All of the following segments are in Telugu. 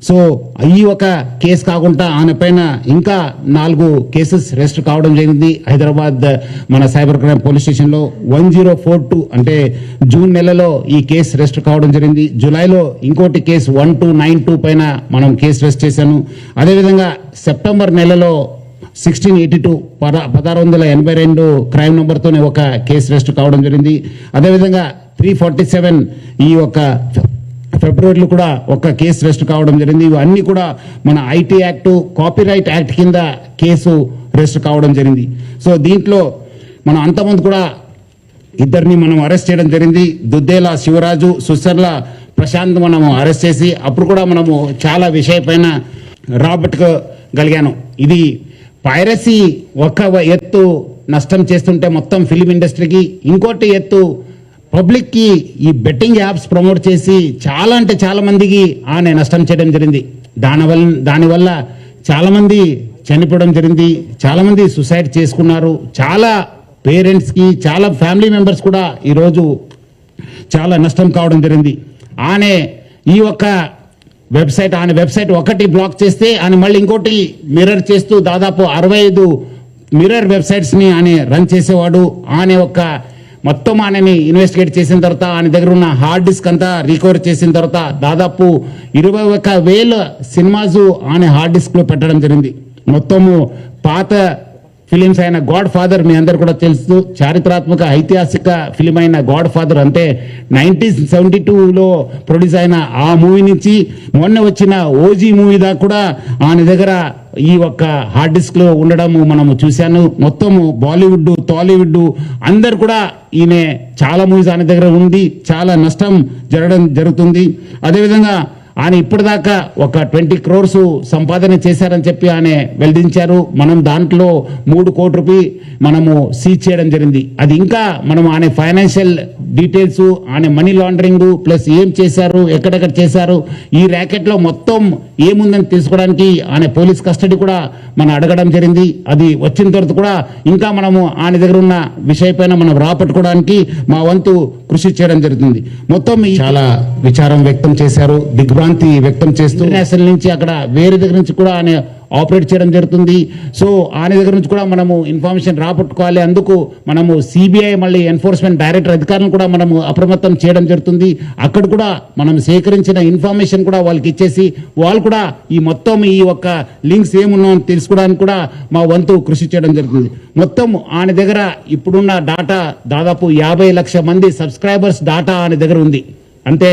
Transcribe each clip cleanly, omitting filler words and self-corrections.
సో ఈ ఒక కేసు కాకుండా ఆయన పైన ఇంకా 4 కేసెస్ రిజిస్టర్ కావడం జరిగింది. హైదరాబాద్ మన సైబర్ క్రైమ్ పోలీస్ స్టేషన్లో 1042 అంటే జూన్ నెలలో ఈ కేసు రిజిస్టర్ కావడం జరిగింది. జూలైలో ఇంకోటి కేసు 1292 పైన మనం కేసు రిజిస్టర్ చేశాను. అదేవిధంగా సెప్టెంబర్ నెలలో 1682 1682 క్రైమ్ నెంబర్తోనే ఒక కేసు రిజిస్టర్ కావడం జరిగింది. అదేవిధంగా 347 ఈ ఒక ఫిబ్రవరిలో కూడా ఒక కేసు రిజిస్టర్ కావడం జరిగింది. ఇవన్నీ కూడా మన ఐటీ యాక్ట్, కాపీరైట్ యాక్ట్ కింద కేసు రిజిస్టర్ కావడం జరిగింది. సో దీంట్లో మనం అంతమంది కూడా ఇద్దరిని మనం అరెస్ట్ చేయడం జరిగింది. దుద్దేల శివరాజు, సుసర్ల ప్రశాంత్ మనము అరెస్ట్ చేసి అప్పుడు కూడా మనము చాలా విషయపైన రాబట్టుకోగలిగాను. ఇది పైరసీ ఒక ఎత్తు నష్టం చేస్తుంటే మొత్తం ఫిలిం ఇండస్ట్రీకి, ఇంకోటి ఎత్తు పబ్లిక్కి ఈ బెట్టింగ్ యాప్స్ ప్రమోట్ చేసి చాలా అంటే చాలా మందికి ఆయన నష్టం చేయడం జరిగింది. దానివల్ల చాలామంది చనిపోవడం జరిగింది, చాలామంది సూసైడ్ చేసుకున్నారు. చాలా పేరెంట్స్కి, చాలా ఫ్యామిలీ మెంబర్స్ కూడా ఈరోజు చాలా నష్టం కావడం జరిగింది. ఆయన ఈ ఒక్క ఆయన వెబ్సైట్ ఒకటి బ్లాక్ చేస్తే ఆయన మళ్ళీ ఇంకోటి మిర్రర్ చేస్తూ దాదాపు 65 మిర్రర్ వెబ్సైట్స్ని ఆయన రన్ చేసేవాడు. ఆయన ఒక మొత్తం ఆయనని ఇన్వెస్టిగేట్ చేసిన తర్వాత ఆయన దగ్గర ఉన్న హార్డ్ డిస్క్ అంతా రికవర్ చేసిన తర్వాత దాదాపు 21,000 సినిమాస్ ఆయన హార్డ్ డిస్క్లో పెట్టడం జరిగింది. మొత్తము పాత ఫిలిమ్స్ అయిన గాడ్ ఫాదర్ మీ అందరు కూడా తెలుసు, చారిత్రాత్మక ఐతిహాసిక ఫిలిం అయిన గాడ్ ఫాదర్ అంటే 1972లో ప్రొడ్యూస్ అయిన ఆ మూవీ నుంచి మొన్న వచ్చిన ఓజీ మూవీ దాకా కూడా ఆయన దగ్గర ఈ ఒక్క హార్డ్ డిస్క్ లో ఉండడము మనము చూశాను. మొత్తము బాలీవుడ్, టాలీవుడ్ అందరు కూడా ఈయన చాలా మూవీస్ ఆయన దగ్గర ఉంది. చాలా నష్టం జరుగుతుంది. అదేవిధంగా ఆయన ఇప్పటిదాకా ఒక 20 crores సంపాదన చేశారని చెప్పి ఆయన వెల్లడించారు. మనం దాంట్లో 3 కోట్ల రూపాయలు మనము సీజ్ చేయడం జరిగింది. అది ఇంకా మనం ఆయన ఫైనాన్షియల్ డీటెయిల్స్, ఆయన మనీ లాండరింగ్ ప్లస్ ఏం చేశారు, ఎక్కడెక్కడ చేశారు, ఈ ర్యాకెట్లో మొత్తం ఏముందని తెలుసుకోవడానికి ఆయన పోలీస్ కస్టడీ కూడా మనం అడగడం జరిగింది. అది వచ్చిన తర్వాత కూడా ఇంకా మనము ఆయన దగ్గర ఉన్న విషయపైన మనం రాపట్టుకోవడానికి మా వంతు కృషి చేయడం జరుగుతుంది. మొత్తం చాలా విచారం వ్యక్తం చేశారు, దిగ్భ్రాంతి వ్యక్తం చేస్తూ నేషనల్ నుంచి అక్కడ వేరే దగ్గర నుంచి కూడా ఆయన ఆపరేట్ చేయడం జరుగుతుంది. సో ఆయన దగ్గర నుంచి కూడా మనము ఇన్ఫర్మేషన్ రాబట్టుకోవాలి. అందుకు మనము సిబిఐ మళ్ళీ ఎన్ఫోర్స్మెంట్ డైరెక్టర్ అధికారులను కూడా మనము అప్రమత్తం చేయడం జరుగుతుంది. అక్కడ కూడా మనం సేకరించిన ఇన్ఫర్మేషన్ కూడా వాళ్ళకి ఇచ్చేసి వాళ్ళు కూడా ఈ మొత్తం ఈ ఒక్క లింక్స్ ఏమున్నాయని తెలుసుకోవడానికి కూడా మా వంతు కృషి చేయడం జరుగుతుంది. మొత్తం ఆయన దగ్గర ఇప్పుడున్న డాటా దాదాపు 50 లక్షల మంది సబ్స్క్రైబర్స్ డాటా ఆయన దగ్గర ఉంది. అంటే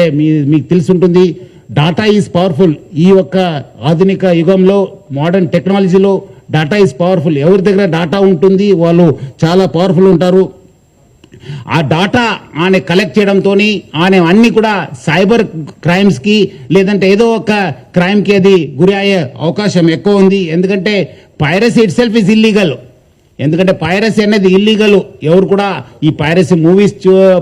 మీకు తెలిసి ఉంటుంది, డాటా ఈజ్ పవర్ఫుల్. ఈ ఒక్క ఆధునిక యుగంలో, మోడర్న్ టెక్నాలజీలో డాటా ఈజ్ పవర్ఫుల్. ఎవరి దగ్గర డాటా ఉంటుంది వాళ్ళు చాలా పవర్ఫుల్ ఉంటారు. ఆ డాటా ఆయన కలెక్ట్ చేయడంతో ఆయన అన్ని కూడా సైబర్ క్రైమ్స్కి లేదంటే ఏదో ఒక క్రైమ్కి అది గురి అయ్యే అవకాశం ఎక్కువ ఉంది. ఎందుకంటే piracy it self is illegal. ఎందుకంటే పైరసీ అనేది ఇల్లీగల్. ఎవరు కూడా ఈ పైరసీ మూవీస్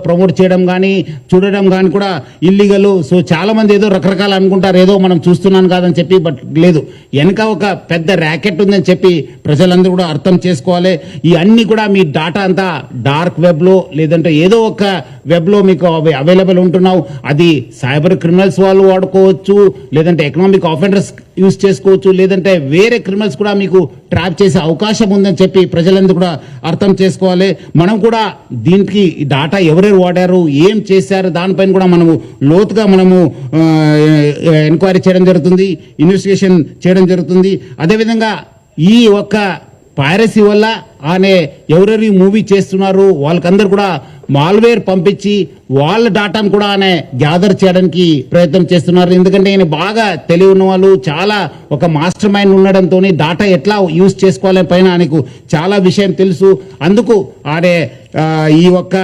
ప్రమోట్ చేయడం కానీ చూడడం కానీ కూడా ఇల్లీగల్. సో చాలా మంది ఏదో రకరకాలు అనుకుంటారు, ఏదో మనం చూస్తున్నాను కాదని చెప్పి. బట్ లేదు, వెనక ఒక పెద్ద ర్యాకెట్ ఉందని చెప్పి ప్రజలందరూ కూడా అర్థం చేసుకోవాలి. ఈ అన్ని కూడా మీ డాటా అంతా డార్క్ వెబ్లో లేదంటే ఏదో ఒక వెబ్లో మీకు అవైలబుల్ ఉంటున్నావు. అది సైబర్ క్రిమినల్స్ వాళ్ళు వాడుకోవచ్చు, లేదంటే ఎకనామిక్ ఆఫెండర్స్ యూజ్ చేసుకోవచ్చు, లేదంటే వేరే క్రిమినల్స్ కూడా మీకు ట్రాప్ చేసే అవకాశం ఉందని చెప్పి ప్రజలందరూ కూడా అర్థం చేసుకోవాలి. మనం కూడా దీనికి డాటా ఎవరెవరు వాడారు, ఏం చేశారు, దానిపైన కూడా మనము లోతుగా మనము ఎంక్వైరీ చేయడం జరుగుతుంది, ఇన్వెస్టిగేషన్ చేయడం జరుగుతుంది. అదేవిధంగా ఈ ఒక్క పైరసీ వల్ల ఆయన ఎవరెవరి మూవీ చేస్తున్నారు వాళ్ళకందరూ కూడా మాల్వేర్ పంపించి వాళ్ళ డాటాను కూడా ఆయన గ్యాదర్ చేయడానికి ప్రయత్నం చేస్తున్నారు. ఎందుకంటే ఆయన బాగా తెలివి ఉన్న వాళ్ళు, చాలా ఒక మాస్టర్ మైండ్ ఉండడంతో డాటా ఎట్లా యూజ్ చేసుకోవాలని పైన ఆయనకు చాలా విషయం తెలుసు. అందుకు ఆయన ఈ ఒక్క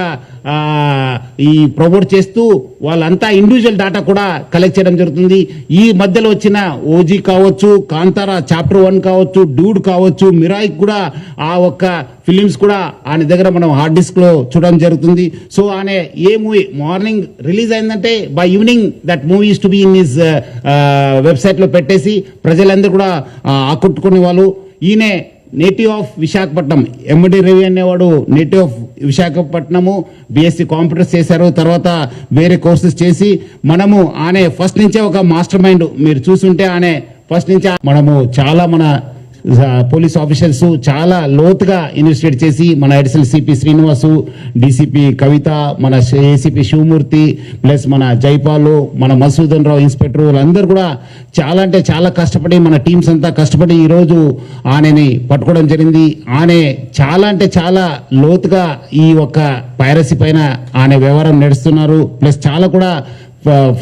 ఈ ప్రమోట్ చేస్తూ వాళ్ళంతా ఇండివిజువల్ డాటా కూడా కలెక్ట్ చేయడం జరుగుతుంది. ఈ మధ్యలో వచ్చిన ఓజీ కావచ్చు, కాంతారా చాప్టర్ 1 కావచ్చు, డూడ్ కావచ్చు, మిరాయి కూడా ఆ ఒక్క ఫిలిమ్స్ కూడా ఆయన దగ్గర మనం హార్డ్ డిస్క్ లో చూడడం జరుగుతుంది. సో ఆయన ఏ మూవీ మార్నింగ్ రిలీజ్ అయిందంటే by evening that movie use to be in his website లో పెట్టేసి ప్రజలందరూ కూడా ఆకట్టుకునే వాళ్ళు. ఈయన నేటివ్ ఆఫ్ విశాఖపట్నం, ఎండి రవి అనేవాడు native of Visakhapatnam, BSc computers చేశారు. తర్వాత వేరే కోర్సెస్ చేసి మనము ఆనే ఫస్ట్ నుంచే ఒక మాస్టర్ మైండ్, మీరు చూసుంటే ఆనే ఫస్ట్ నుంచే మనము చాలా మన పోలీస్ ఆఫీసర్స్ చాలా లోతుగా ఇన్వెస్టిగేట్ చేసి మన అడిషనల్ సిపి శ్రీనివాసు, డీసీపీ కవిత, మన ఏసీపీ శివమూర్తి, ప్లస్ మన జైపాలు, మన మసూదన్ రావు ఇన్స్పెక్టర్, వాళ్ళందరూ కూడా చాలా అంటే చాలా కష్టపడి మన టీమ్స్ అంతా కష్టపడి ఈరోజు ఆనని పట్టుకోవడం జరిగింది. ఆనే చాలా అంటే చాలా లోతుగా ఈ ఒక్క పైరసీ పైన ఆనే వ్యవహారం నడుస్తున్నారు. ప్లస్ చాలా కూడా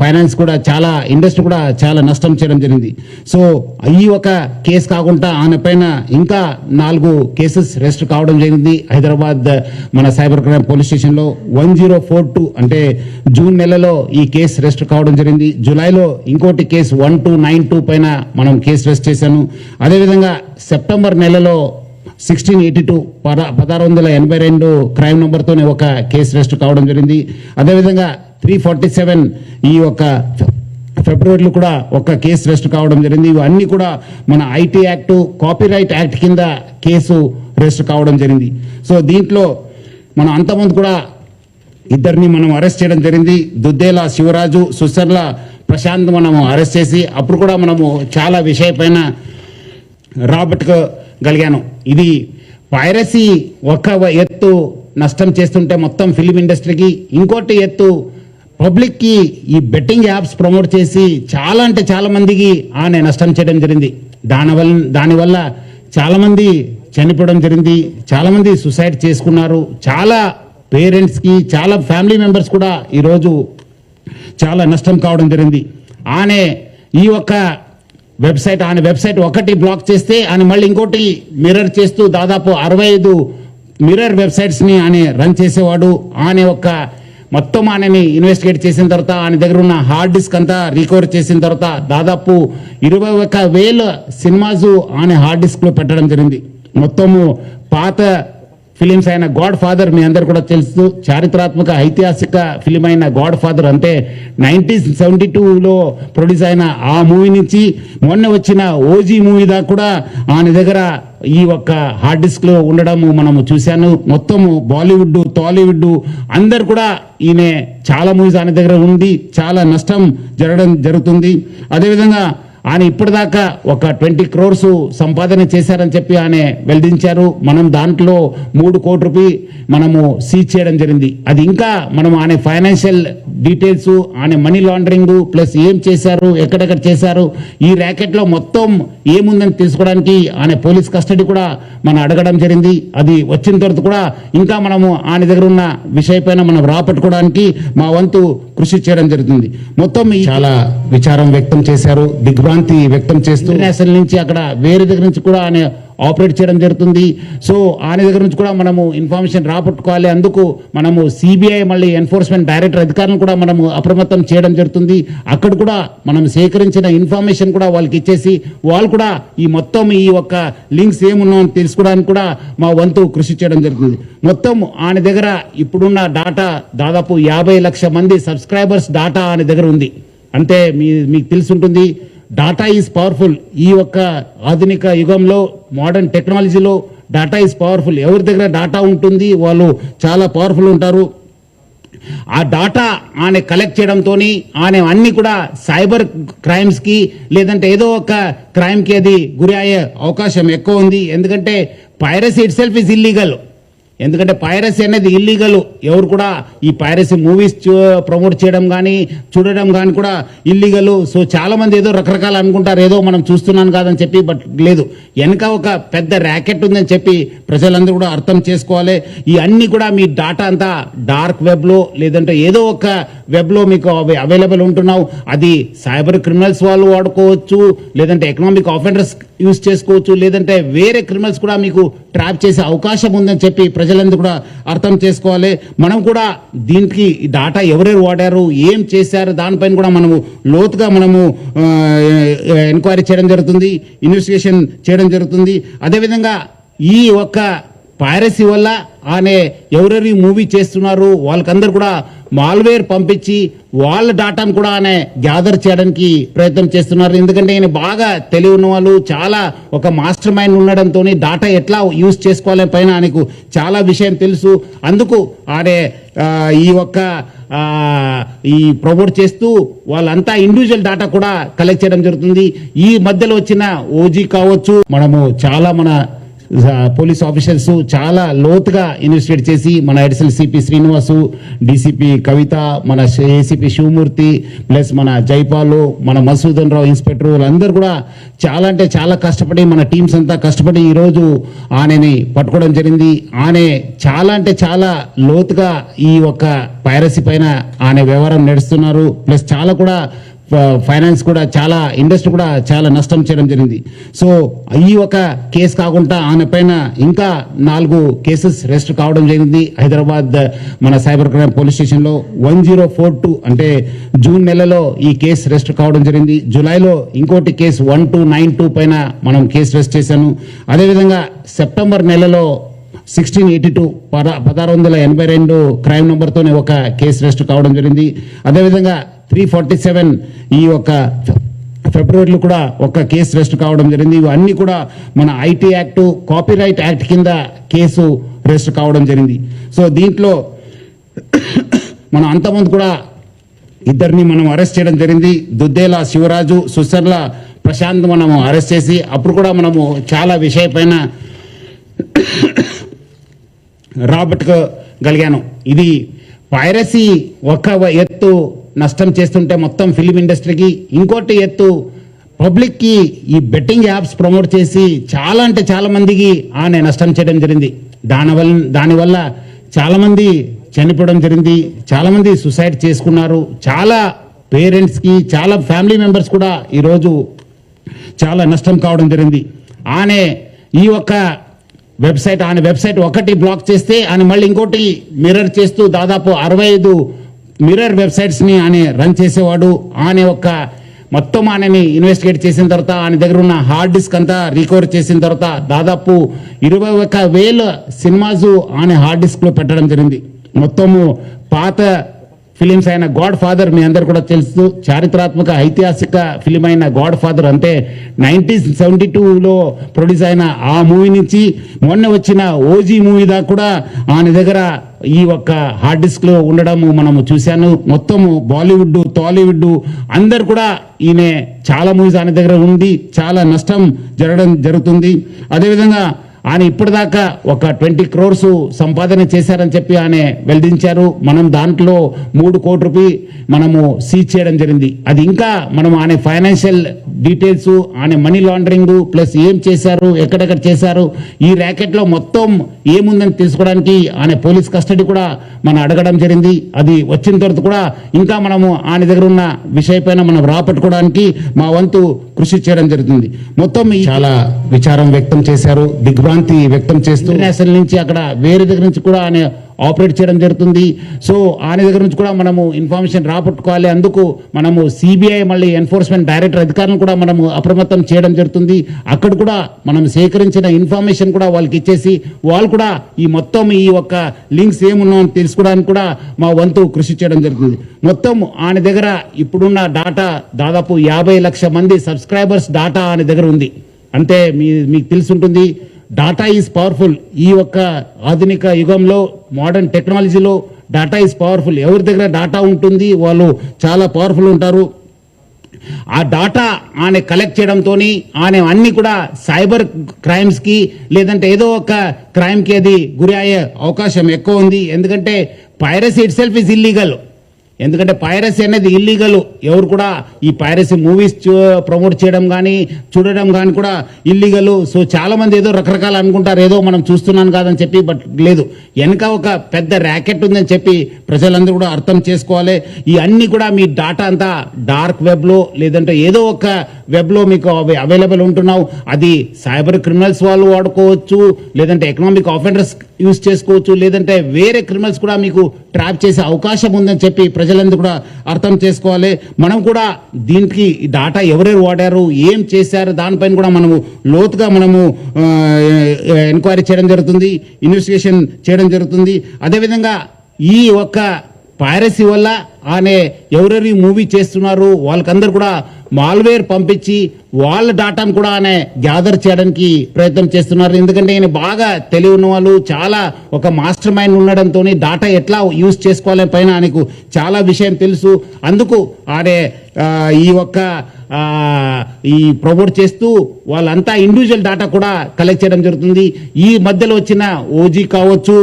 ఫైనాన్స్ కూడా చాలా ఇండస్ట్రీ కూడా చాలా నష్టం చేయడం జరిగింది. సో ఈ ఒక కేసు కాకుండా ఆయన పైన ఇంకా 4 కేసెస్ రిజిస్టర్ కావడం జరిగింది. హైదరాబాద్ మన సైబర్ క్రైమ్ పోలీస్ స్టేషన్లో 1042 అంటే జూన్ నెలలో ఈ కేసు రిజిస్టర్ కావడం జరిగింది. జూలైలో ఇంకోటి కేసు 1292 పైన మనం కేసు రిజిస్టర్ చేశాను. అదేవిధంగా సెప్టెంబర్ నెలలో 1682 1682 క్రైమ్ నెంబర్తోనే ఒక కేసు రిజిస్టర్ కావడం జరిగింది. అదేవిధంగా 347 ఈ ఒక ఫిబ్రవరిలో కూడా ఒక కేసు రిజిస్టర్ కావడం జరిగింది. ఇవన్నీ కూడా మన ఐటీ యాక్ట్, కాపీరైట్ యాక్ట్ కింద కేసు రిజిస్టర్ కావడం జరిగింది. సో దీంట్లో మనం అంతమంది కూడా ఇద్దరిని మనం అరెస్ట్ చేయడం జరిగింది. దుద్దేల శివరాజు, సుసర్ల ప్రశాంత్ మనము అరెస్ట్ చేసి అప్పుడు కూడా మనము చాలా విషయపైన రాబట్టుకోగలిగాను. ఇది పైరసీ ఒక ఎత్తు నష్టం చేస్తుంటే మొత్తం ఫిలిం ఇండస్ట్రీకి, ఇంకోటి ఎత్తు పబ్లిక్కి ఈ బెట్టింగ్ యాప్స్ ప్రమోట్ చేసి చాలా అంటే చాలా మందికి ఆనే నష్టం చేయడం జరిగింది. దానివల్ల చాలామంది చనిపోవడం జరిగింది, చాలామంది సూసైడ్ చేసుకున్నారు. చాలా పేరెంట్స్కి, చాలా ఫ్యామిలీ మెంబర్స్ కూడా ఈరోజు చాలా నష్టం కావడం జరిగింది. ఆనే ఈ ఒక్క వెబ్సైట్ ఒకటి బ్లాక్ చేస్తే ఆయన మళ్ళీ ఇంకోటి మిర్రర్ చేస్తూ దాదాపు 65 మిర్రర్ వెబ్సైట్స్ని ఆయన రన్ చేసేవాడు. ఆయన ఒక్క మొత్తం ఆయనని ఇన్వెస్టిగేట్ చేసిన తర్వాత ఆయన దగ్గర ఉన్న హార్డ్ డిస్క్ అంతా రికవర్ చేసిన తర్వాత దాదాపు 21,000 సినిమాస్ ఆయన హార్డ్ డిస్క్లో పెట్టడం జరిగింది. మొత్తము పాత ఫిలిమ్స్ అయిన గాడ్ ఫాదర్ మీ అందరు కూడా తెలుసు, చారిత్రాత్మక ఐతిహాసిక ఫిలిం అయిన గాడ్ ఫాదర్ అంటే 1972లో ప్రొడ్యూస్ అయిన ఆ మూవీ నుంచి మొన్న వచ్చిన ఓజీ మూవీ దాకా కూడా ఆయన దగ్గర ఈ ఒక్క హార్డ్ డిస్క్ లో ఉండడం మనము చూశాను. మొత్తము బాలీవుడ్, టాలీవుడ్ అందరు కూడా ఈయన చాలా మూవీస్ ఆయన దగ్గర ఉంది, చాలా నష్టం జరుగుతుంది. అదేవిధంగా ఆయన ఇప్పటిదాకా ఒక 20 crores సంపాదన చేశారని చెప్పి ఆయన వెల్లడించారు. మనం దాంట్లో 3 కోట్ల రూపాయలు మనము సీజ్ చేయడం జరిగింది. అది ఇంకా మనం ఆయన ఫైనాన్షియల్ డీటెయిల్స్, ఆయన మనీ లాండరింగ్ ప్లస్ ఏం చేశారు, ఎక్కడెక్కడ చేశారు, ఈ ర్యాకెట్లో మొత్తం ఏముందని తెలుసుకోవడానికి ఆయన పోలీస్ కస్టడీ కూడా మనం అడగడం జరిగింది. అది వచ్చిన తర్వాత కూడా ఇంకా మనము ఆయన దగ్గర ఉన్న విషయపైన మనం రాపట్టుకోవడానికి మా వంతు కృషి చేయడం జరుగుతుంది. మొత్తం చాలా విచారం వ్యక్తం చేశారు, దిగ్భ్రాంతి వ్యక్తం చేస్తూ నేషనల్ నుంచి అక్కడ వేరే దగ్గర నుంచి కూడా ఆయన ఆపరేట్ చేయడం జరుగుతుంది. సో ఆయన దగ్గర నుంచి కూడా మనము ఇన్ఫర్మేషన్ రాబట్టుకోవాలి. అందుకు మనము సిబిఐ మళ్ళీ ఎన్ఫోర్స్మెంట్ డైరెక్టర్ అధికారులను కూడా మనము అప్రమత్తం చేయడం జరుగుతుంది. అక్కడ కూడా మనం సేకరించిన ఇన్ఫర్మేషన్ కూడా వాళ్ళకి ఇచ్చేసి వాళ్ళు కూడా ఈ మొత్తం ఈ ఒక్క లింక్స్ ఏమున్నాయని తెలుసుకోవడానికి కూడా మా వంతు కృషి చేయడం జరుగుతుంది. మొత్తం ఆయన దగ్గర ఇప్పుడున్న డాటా దాదాపు 50 లక్షల మంది సబ్స్క్రైబర్స్ డాటా ఆయన దగ్గర ఉంది. అంటే మీకు తెలిసి ఉంటుంది, డాటా ఈజ్ పవర్ఫుల్. ఈ ఒక్క ఆధునిక యుగంలో మోడర్న్ టెక్నాలజీలో డాటా ఈజ్ పవర్ఫుల్. ఎవరి దగ్గర డాటా ఉంటుంది వాళ్ళు చాలా పవర్ఫుల్ ఉంటారు. ఆ డాటా ఆయన కలెక్ట్ చేయడంతో ఆయన అన్ని కూడా సైబర్ క్రైమ్స్కి లేదంటే ఏదో ఒక క్రైమ్కి అది గురి అయ్యే అవకాశం ఎక్కువ ఉంది. ఎందుకంటే piracy it self is illegal. ఎందుకంటే పైరసీ అనేది ఇల్లీగల్. ఎవరు కూడా ఈ పైరసీ మూవీస్ ప్రమోట్ చేయడం కానీ చూడడం కానీ కూడా ఇల్లీగల్. సో చాలా మంది ఏదో రకరకాలు అనుకుంటారు, ఏదో మనం చూస్తున్నాను కాదని చెప్పి, బట్ లేదు, వెనక ఒక పెద్ద ర్యాకెట్ ఉందని చెప్పి ప్రజలందరూ కూడా అర్థం చేసుకోవాలి. ఈ అన్ని కూడా మీ డాటా అంతా డార్క్ వెబ్లో లేదంటే ఏదో ఒక వెబ్లో మీకు అవైలబుల్ ఉంటున్నావు. అది సైబర్ క్రిమినల్స్ వాళ్ళు వాడుకోవచ్చు, లేదంటే ఎకనామిక్ ఆఫెండర్స్ యూజ్ చేసుకోవచ్చు, లేదంటే వేరే క్రిమినల్స్ కూడా మీకు ట్రాప్ చేసే అవకాశం ఉందని చెప్పి ప్రజలందరూ కూడా అర్థం చేసుకోవాలి. మనం కూడా దీనికి డాటా ఎవరెవరు వాడారు, ఏం చేశారు, దానిపైన కూడా మనము లోతుగా మనము ఎంక్వైరీ చేయడం జరుగుతుంది, ఇన్వెస్టిగేషన్ చేయడం జరుగుతుంది. అదేవిధంగా ఈ ఒక్క పైరసీ వల్ల ఆయన ఎవరెవరి మూవీ చేస్తున్నారు వాళ్ళకందరూ కూడా మాల్వేర్ పంపించి వాళ్ళ డాటాను కూడా ఆయన గ్యాదర్ చేయడానికి ప్రయత్నం చేస్తున్నారు. ఎందుకంటే ఆయన బాగా తెలివి ఉన్న వాళ్ళు, చాలా ఒక మాస్టర్ మైండ్ ఉండడంతో డాటా ఎట్లా యూజ్ చేసుకోవాలని పైన ఆయనకు చాలా విషయం తెలుసు. అందుకు ఆయన ఈ ప్రమోట్ చేస్తూ వాళ్ళంతా ఇండివిజువల్ డాటా కూడా కలెక్ట్ చేయడం జరుగుతుంది. ఈ మధ్యలో వచ్చిన ఓజీ కావచ్చు, మనము చాలా మన పోలీస్ ఆఫీసర్స్ చాలా లోతుగా ఇన్వెస్టిగేట్ చేసి మన అడిషనల్ సిపి శ్రీనివాసు, డీసీపీ కవిత, మన ఏసీపీ శివమూర్తి ప్లస్ మన జైపాలు, మన మసూదన్ రావు ఇన్స్పెక్టర్ వాళ్ళందరూ కూడా చాలా అంటే చాలా కష్టపడి మన టీమ్స్ అంతా కష్టపడి ఈరోజు ఆయనని పట్టుకోవడం జరిగింది. ఆయన చాలా అంటే చాలా లోతుగా ఈ ఒక్క పైరసీ పైన ఆయన వ్యవహారం నడుస్తున్నారు. ప్లస్ చాలా కూడా ఫైనాన్స్ కూడా చాలా ఇండస్ట్రీ కూడా చాలా నష్టం చేయడం జరిగింది. సో ఈ ఒక కేసు కాకుండా ఆయన పైన ఇంకా 4 కేసెస్ రిజిస్టర్ కావడం జరిగింది. హైదరాబాద్ మన సైబర్ క్రైమ్ పోలీస్ స్టేషన్లో 1042 అంటే జూన్ నెలలో ఈ కేసు రిజిస్టర్ కావడం జరిగింది. జూలైలో ఇంకోటి కేసు 1292 పైన మనం కేసు రిజిస్టర్ చేశాను. అదేవిధంగా సెప్టెంబర్ నెలలో 1682 1682 క్రైమ్ నెంబర్తోనే ఒక కేసు రిజిస్టర్ కావడం జరిగింది. అదేవిధంగా 347 ఈ ఒక ఫిబ్రవరిలో కూడా ఒక కేసు రిజిస్టర్ కావడం జరిగింది. ఇవన్నీ కూడా మన ఐటీ యాక్ట్, కాపీరైట్ యాక్ట్ కింద కేసు రిజిస్టర్ కావడం జరిగింది. సో దీంట్లో మనం అంతమంది కూడా ఇద్దరిని మనం అరెస్ట్ చేయడం జరిగింది. దుద్దేల శివరాజు, సుసర్ల ప్రశాంత్ మనము అరెస్ట్ చేసి అప్పుడు కూడా మనము చాలా విషయపైన రాబట్టుకోగలిగాను. ఇది పైరసీ ఒక ఎత్తు నష్టం చేస్తుంటే మొత్తం ఫిలిం ఇండస్ట్రీకి, ఇంకోటి ఎత్తు పబ్లిక్కి ఈ బెట్టింగ్ యాప్స్ ప్రమోట్ చేసి చాలా అంటే చాలా మందికి ఆయన నష్టం చేయడం జరిగింది. దానివల్ల చాలామంది చనిపోవడం జరిగింది, చాలామంది సూసైడ్ చేసుకున్నారు. చాలా పేరెంట్స్కి, చాలా ఫ్యామిలీ మెంబర్స్ కూడా ఈరోజు చాలా నష్టం కావడం జరిగింది. ఈ ఒక్క ఆయన వెబ్సైట్ ఒకటి బ్లాక్ చేస్తే ఆయన మళ్ళీ ఇంకోటి మిర్రర్ చేస్తూ దాదాపు 65 మిర్రర్ వెబ్సైట్స్ని ఆయన రన్ చేసేవాడు. ఆయన మొత్తం ఆయనని ఇన్వెస్టిగేట్ చేసిన తర్వాత ఆయన దగ్గర ఉన్న హార్డ్ డిస్క్ అంతా రికవర్ చేసిన తర్వాత దాదాపు 21,000 సినిమాస్ ఆయన హార్డ్ డిస్క్లో పెట్టడం జరిగింది. మొత్తము పాత ఫిలిమ్స్ అయిన గాడ్ ఫాదర్ మీ అందరు కూడా తెలుసు, చారిత్రాత్మక ఐతిహాసిక ఫిలిం అయిన గాడ్ ఫాదర్ అంటే 1972లో ప్రొడ్యూస్ అయిన ఆ మూవీ నుంచి మొన్న వచ్చిన ఓజీ మూవీ దాకా కూడా ఆయన దగ్గర ఈ ఒక్క హార్డ్ డిస్క్ లో ఉండడం మనము చూశాను. మొత్తము బాలీవుడ్, టాలీవుడ్ అందరు కూడా ఈయన చాలా మూవీస్ ఆయన దగ్గర ఉంది. చాలా నష్టం జరుగుతుంది. అదేవిధంగా ఆయన ఇప్పటిదాకా ఒక 20 crores సంపాదన చేశారని చెప్పి ఆయన వెల్లడించారు. మనం దాంట్లో 3 కోట్ల రూపాయలు మనము సీజ్ చేయడం జరిగింది. అది ఇంకా మనం ఆయన ఫైనాన్షియల్ డీటెయిల్స్, ఆయన మనీ లాండరింగ్ ప్లస్ ఏం చేశారు, ఎక్కడెక్కడ చేశారు, ఈ ర్యాకెట్లో మొత్తం ఏముందని తెలుసుకోవడానికి ఆయన పోలీస్ కస్టడీ కూడా మనం అడగడం జరిగింది. అది వచ్చిన తర్వాత కూడా ఇంకా మనము ఆయన దగ్గర ఉన్న విషయపైన మనం రాపట్టుకోవడానికి మా వంతు కృషి చేయడం జరుగుతుంది. మొత్తం చాలా విచారం వ్యక్తం చేశారు, దిగ్భ్రాంతి వ్యక్తం చేస్తూ నేషనల్ నుంచి అక్కడ వేరే దగ్గర నుంచి కూడా ఆయన ఆపరేట్ చేయడం జరుగుతుంది. సో ఆయన దగ్గర నుంచి కూడా మనము ఇన్ఫర్మేషన్ రాబట్టుకోవాలి. అందుకు మనము సిబిఐ మళ్ళీ ఎన్ఫోర్స్మెంట్ డైరెక్టర్ అధికారులను కూడా మనము అప్రమత్తం చేయడం జరుగుతుంది. అక్కడ కూడా మనం సేకరించిన ఇన్ఫర్మేషన్ కూడా వాళ్ళకి ఇచ్చేసి వాళ్ళు కూడా ఈ మొత్తం ఈ ఒక్క లింక్స్ ఏమున్నాయని తెలుసుకోవడానికి కూడా మా వంతు కృషి చేయడం జరుగుతుంది. మొత్తం ఆయన దగ్గర ఇప్పుడున్న డాటా దాదాపు 50 లక్షల మంది సబ్స్క్రైబర్స్ డాటా ఆయన దగ్గర ఉంది. అంటే మీకు తెలిసి ఉంటుంది, డాటా ఈజ్ పవర్ఫుల్. ఈ ఒక్క ఆధునిక యుగంలో మోడర్న్ టెక్నాలజీలో డాటా ఈజ్ పవర్ఫుల్. ఎవరి దగ్గర డాటా ఉంటుంది వాళ్ళు చాలా పవర్ఫుల్ ఉంటారు. ఆ డాటా ఆయన కలెక్ట్ చేయడంతో ఆయన అన్ని కూడా సైబర్ క్రైమ్స్కి లేదంటే ఏదో ఒక క్రైమ్కి అది గురి అయ్యే అవకాశం ఎక్కువ ఉంది. ఎందుకంటే piracy it self is illegal. ఎందుకంటే పైరసీ అనేది ఇల్లీగల్. ఎవరు కూడా ఈ పైరసీ మూవీస్ ప్రమోట్ చేయడం కానీ చూడడం కానీ కూడా ఇల్లీగల్. సో చాలా మంది ఏదో రకరకాలు అనుకుంటారు, ఏదో మనం చూస్తున్నాను కాదని చెప్పి. బట్ లేదు, వెనక ఒక పెద్ద ర్యాకెట్ ఉందని చెప్పి ప్రజలందరూ కూడా అర్థం చేసుకోవాలి. ఈ అన్ని కూడా మీ డాటా అంతా డార్క్ వెబ్లో లేదంటే ఏదో ఒక వెబ్లో మీకు అవైలబుల్ ఉంటున్నావు. అది సైబర్ క్రిమినల్స్ వాళ్ళు వాడుకోవచ్చు, లేదంటే ఎకనామిక్ ఆఫెండర్స్ యూజ్ చేసుకోవచ్చు, లేదంటే వేరే క్రిమినల్స్ కూడా మీకు ట్రాప్ చేసే అవకాశం ఉందని చెప్పి ప్రజలందరూ కూడా అర్థం చేసుకోవాలి. మనం కూడా దీనికి డాటా ఎవరెవరు వాడారు, ఏం చేశారు, దానిపైన కూడా మనము లోతుగా మనము ఎంక్వైరీ చేయడం జరుగుతుంది, ఇన్వెస్టిగేషన్ చేయడం జరుగుతుంది. అదేవిధంగా ఈ ఒక్క పైరసీ వల్ల ఆయన ఎవరెవరి మూవీ చేస్తున్నారు వాళ్ళకందరూ కూడా మాల్వేర్ పంపించి వాళ్ళ డాటాను కూడా ఆయన గ్యాదర్ చేయడానికి ప్రయత్నం చేస్తున్నారు. ఎందుకంటే ఆయన బాగా తెలివి ఉన్న వాళ్ళు, చాలా ఒక మాస్టర్ మైండ్ ఉండడంతో డాటా ఎట్లా యూజ్ చేసుకోవాలని పైన ఆయనకు చాలా విషయం తెలుసు. అందుకు ఆయన ఈ ప్రమోట్ చేస్తూ వాళ్ళంతా ఇండివిజువల్ డాటా కూడా కలెక్ట్ చేయడం జరుగుతుంది. ఈ మధ్యలో వచ్చిన ఓజీ కావచ్చు,